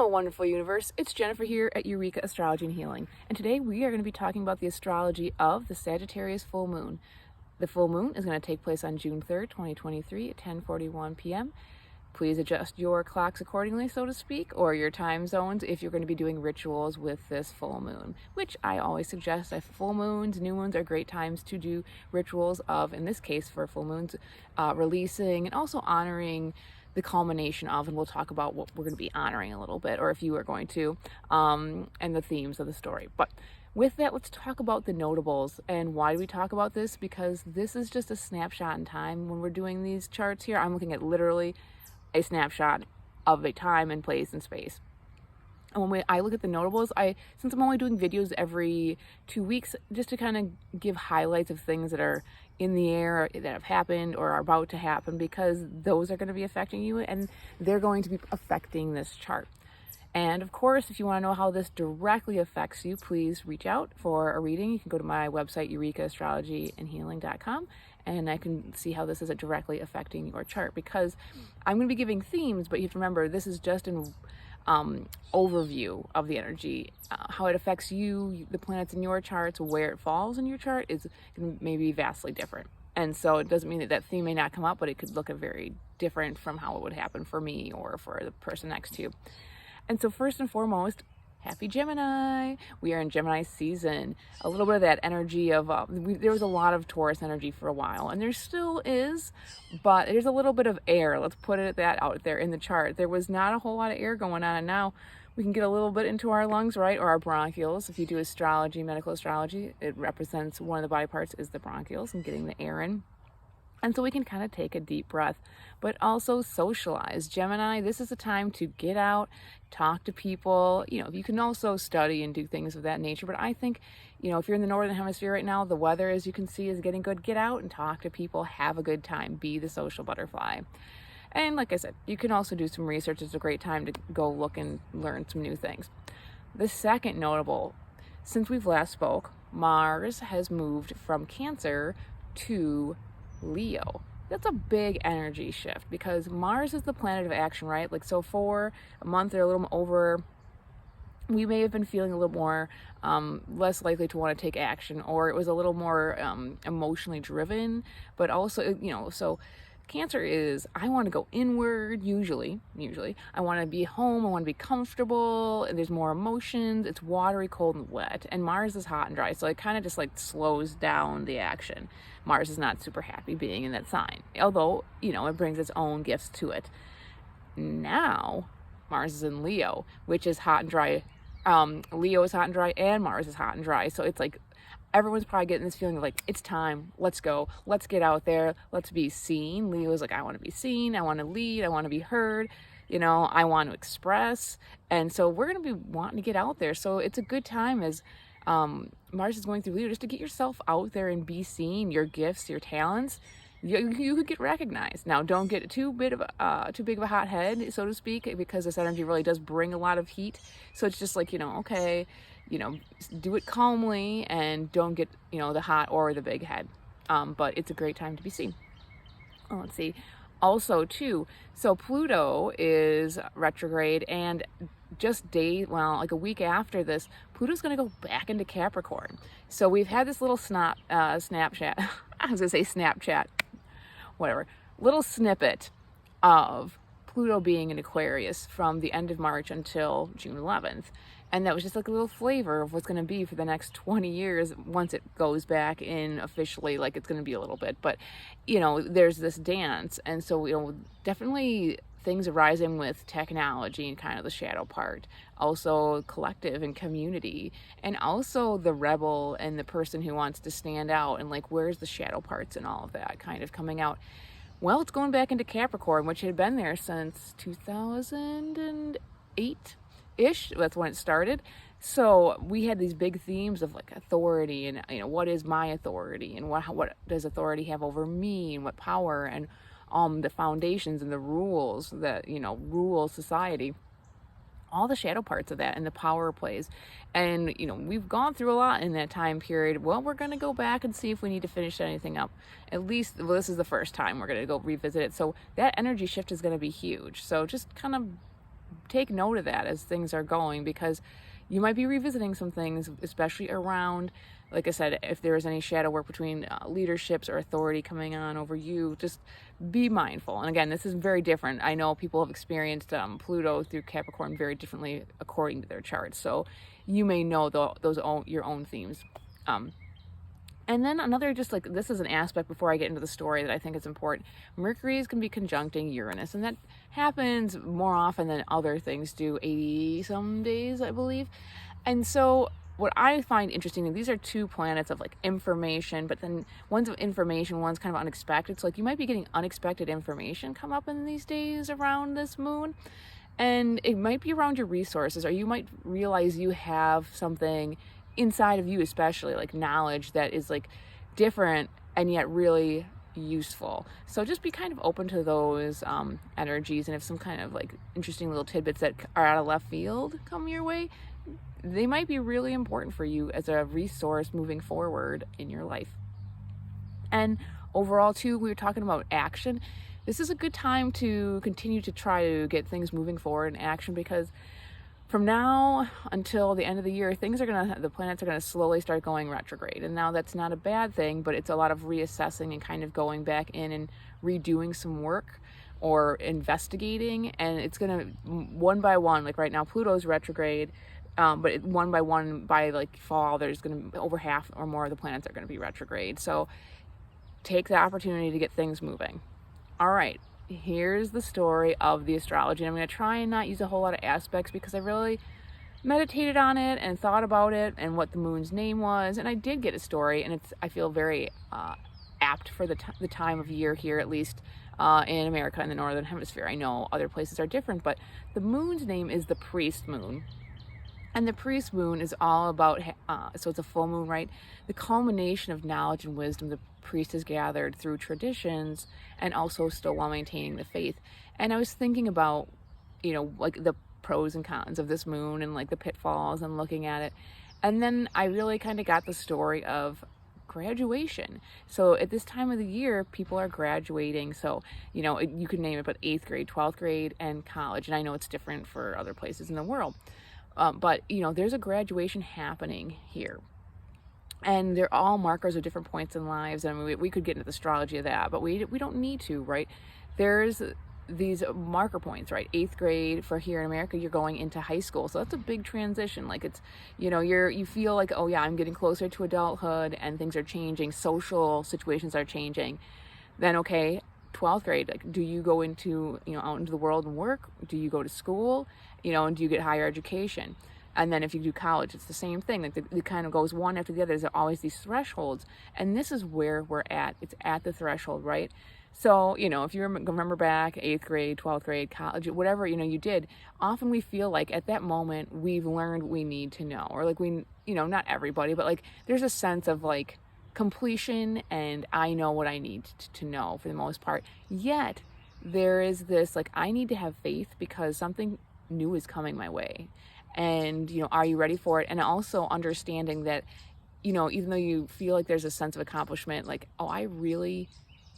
Hello, wonderful universe. It's Jennifer here at Eureka Astrology and Healing. And today we are going to be talking about the astrology of the Sagittarius full moon. The full moon is going to take place on June 3rd, 2023 at 10:41 p.m. Please adjust your clocks accordingly, so to speak, or your time zones if you're going to be doing rituals with this full moon, which I always suggest. Full moons, new moons are great times to do rituals of, in this case for full moons, releasing and also honoring the culmination of, and we'll talk about what we're going to be honoring a little bit, or if you are going to, and the themes of the story. But with that, let's talk about the notables. And why do we talk about this? Because this is just a snapshot in time when we're doing these charts here. I'm looking at literally a snapshot of a time and place and space. And when I look at the notables, since I'm only doing videos every 2 weeks, just to kind of give highlights of things that are in the air, that have happened or are about to happen, because those are going to be affecting you and they're going to be affecting this chart. And of course, if you want to know how this directly affects you, please reach out for a reading. You can go to my website, EurekaAstrologyandHealing.com, and I can see how this is directly affecting your chart, because I'm going to be giving themes, but you have to remember this is just an overview of the energy. How it affects you, the planets in your charts, where it falls in your chart is maybe vastly different. And so it doesn't mean that that theme may not come up, but it could look very different from how it would happen for me or for the person next to you. And so first and foremost, happy Gemini. We are in Gemini season. A little bit of that energy of, there was a lot of Taurus energy for a while, and there still is, but there's a little bit of air. Let's put that out there in the chart. There was not a whole lot of air going on, and now we can get a little bit into our lungs, right? Or our bronchioles. If you do astrology, medical astrology, it represents one of the body parts is the bronchioles and getting the air in. And so we can kind of take a deep breath, but also socialize. Gemini, this is a time to get out, talk to people. You know, you can also study and do things of that nature. But I think, you know, if you're in the Northern Hemisphere right now, the weather, as you can see, is getting good. Get out and talk to people. Have a good time. Be the social butterfly. And like I said, you can also do some research. It's a great time to go look and learn some new things. The second notable, since we've last spoke, Mars has moved from Cancer to Leo. That's a big energy shift, because Mars is the planet of action, right? Like, so for a month or a little over, we may have been feeling a little more less likely to want to take action, or it was a little more emotionally driven. But also, you know, so Cancer is, I want to go inward, usually. I want to be home, I want to be comfortable, and there's more emotions, it's watery, cold, and wet. And Mars is hot and dry, so it kind of just like slows down the action. Mars is not super happy being in that sign, although, you know, it brings its own gifts to it. Now, Mars is in Leo, which is hot and dry. Leo is hot and dry, and Mars is hot and dry, so it's like, everyone's probably getting this feeling of like, it's time, let's go, let's get out there, let's be seen. Leo is like, I want to be seen, I want to lead, I want to be heard, you know, I want to express. And so we're going to be wanting to get out there. So it's a good time as Mars is going through Leo, just to get yourself out there and be seen, your gifts, your talents. You could get recognized. Now, don't get too big of a hot head, so to speak, because this energy really does bring a lot of heat. So it's just like, you know, okay, you know, do it calmly and don't get, you know, the hot or the big head. But it's a great time to be seen. Oh, let's see. Also, too, so Pluto is retrograde, and just like a week after this, Pluto's going to go back into Capricorn. So we've had this little Snapchat. I was going to say Snapchat. Whatever. Little snippet of Pluto being in Aquarius from the end of March until June 11th. And that was just like a little flavor of what's going to be for the next 20 years once it goes back in officially, like it's going to be a little bit. But, you know, there's this dance. And so, you know, definitely things arising with technology and kind of the shadow part. Also collective and community. And also the rebel and the person who wants to stand out. And like, where's the shadow parts and all of that kind of coming out. Well, it's going back into Capricorn, which had been there since 2008-ish. That's when it started. So we had these big themes of like authority and, you know, what is my authority and what does authority have over me and what power and the foundations and the rules that, you know, rule society. All the shadow parts of that and the power plays. And, you know, we've gone through a lot in that time period. Well, we're going to go back and see if we need to finish anything up. At least, well, this is the first time we're going to go revisit it. So that energy shift is going to be huge. So just kind of take note of that as things are going, because you might be revisiting some things, especially around, like I said, if there is any shadow work between leaderships or authority coming on over you. Just be mindful. And again, this is very different. I know people have experienced Pluto through Capricorn very differently according to their charts, so you may know your own themes. And then another, just like, this is an aspect before I get into the story that I think is important. Mercury is going to be conjuncting Uranus, and that happens more often than other things do, 80 some days, I believe. And so what I find interesting, these are two planets of like information, but then one's of information, one's kind of unexpected. So like you might be getting unexpected information come up in these days around this moon. And it might be around your resources, or you might realize you have something inside of you, especially like knowledge that is like different and yet really useful. So just be kind of open to those energies, and if some kind of like interesting little tidbits that are out of left field come your way, they might be really important for you as a resource moving forward in your life. And overall too, we were talking about action. This is a good time to continue to try to get things moving forward in action, because from now until the end of the year, the planets are gonna slowly start going retrograde. And now that's not a bad thing, but it's a lot of reassessing and kind of going back in and redoing some work or investigating. And it's gonna, one by one, like right now Pluto's retrograde, but one by one, by like fall, there's gonna be over half or more of the planets are gonna be retrograde. So take the opportunity to get things moving. All right, here's the story of the astrology. I'm going to try and not use a whole lot of aspects, because I really meditated on it and thought about it and what the moon's name was, and I did get a story, and I feel very apt for the time of year here, at least in America, in the Northern Hemisphere. I know other places are different, but the moon's name is the priest moon. And the priest moon is all about, so it's a full moon, right? The culmination of knowledge and wisdom the priest has gathered through traditions, and also still while maintaining the faith. And I was thinking about, like the pros and cons of this moon and like the pitfalls and looking at it. And then I really kind of got the story of graduation. So at this time of the year, people are graduating. So, you could name it, but 8th grade, 12th grade, and college. And I know it's different for other places in the world. But there's a graduation happening here, and they're all markers of different points in lives. I mean, we could get into the astrology of that, but we don't need to, right? There's these marker points, right? 8th grade for here in America, you're going into high school, so that's a big transition. Like it's, you feel like, oh yeah, I'm getting closer to adulthood, and things are changing, social situations are changing. Then okay, 12th grade, like, do you go into, out into the world and work? Do you go to school? And do you get higher education? And then if you do college, it's the same thing. Like it kind of goes one after the other. There's always these thresholds. And this is where we're at. It's at the threshold, right? So, if you remember back, 8th grade, 12th grade, college, whatever, you did, often we feel like at that moment we've learned what we need to know. Or like not everybody, but like there's a sense of like completion, and I know what I need to know for the most part. Yet there is this like, I need to have faith because something new is coming my way, and are you ready for it? And also understanding that even though you feel like there's a sense of accomplishment, like, oh, I really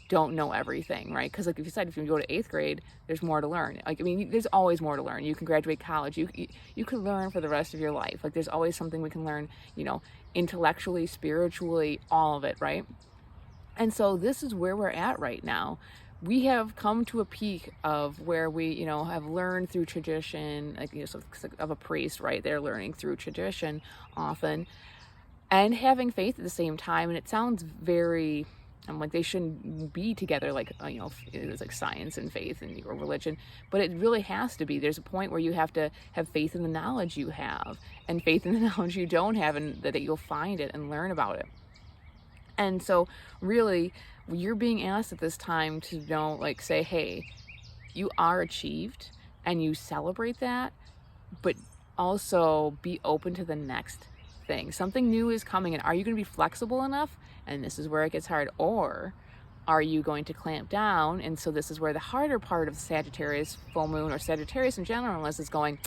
don't know everything, right? Because like if you go to 8th grade, there's more to learn. Like, I mean, there's always more to learn. You can graduate college, you can learn for the rest of your life. Like there's always something we can learn, intellectually, spiritually, all of it, right? And so this is where we're at right now. We have come to a peak of where we, have learned through tradition, like, so of a priest, right? They're learning through tradition often, and having faith at the same time. And it sounds very, like they shouldn't be together, like, it was like science and faith and your religion, but it really has to be. There's a point where you have to have faith in the knowledge you have, and faith in the knowledge you don't have, and that you'll find it and learn about it. And so really, you're being asked at this time to like say, hey, you are achieved, and you celebrate that, but also be open to the next thing. Something new is coming, and are you going to be flexible enough? And this is where it gets hard. Or are you going to clamp down? And so this is where the harder part of the Sagittarius full moon, or Sagittarius in general, is going,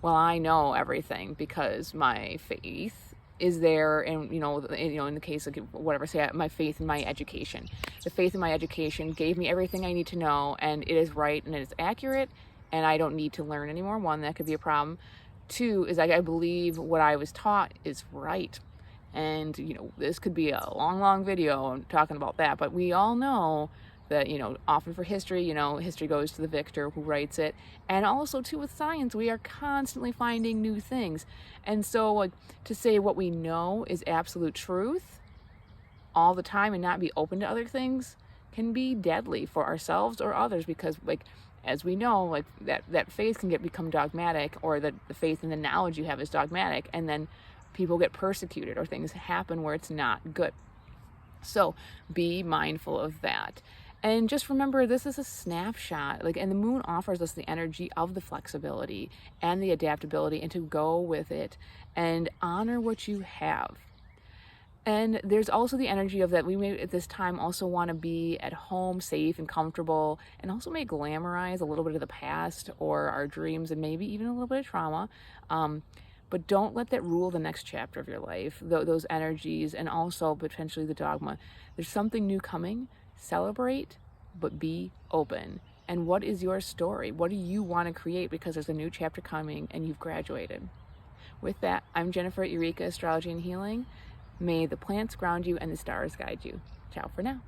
well, I know everything because my faith is there. And in the case of whatever, say my faith in my education, the faith in my education gave me everything I need to know, and it is right and it is accurate, and I don't need to learn anymore. One, that could be a problem. Two is I believe what I was taught is right. And, you know, this could be a long video talking about that, but we all know that, you know, often for history, you know, history goes to the victor who writes it. And also too with science, we are constantly finding new things. And so like to say what we know is absolute truth all the time and not be open to other things can be deadly for ourselves or others, because like, as we know, like that faith can become dogmatic, or the faith and the knowledge you have is dogmatic, and then people get persecuted or things happen where it's not good. So be mindful of that. And just remember, this is a snapshot, like, and the moon offers us the energy of the flexibility and the adaptability, and to go with it and honor what you have. And there's also the energy of that we may at this time also want to be at home, safe and comfortable, and also may glamorize a little bit of the past or our dreams and maybe even a little bit of trauma. But don't let that rule the next chapter of your life, those energies, and also potentially the dogma. There's something new coming. Celebrate, but be open. And what is your story? What do you want to create? Because there's a new chapter coming and you've graduated. With that, I'm Jennifer at Eureka Astrology and Healing. May the plants ground you and the stars guide you. Ciao for now.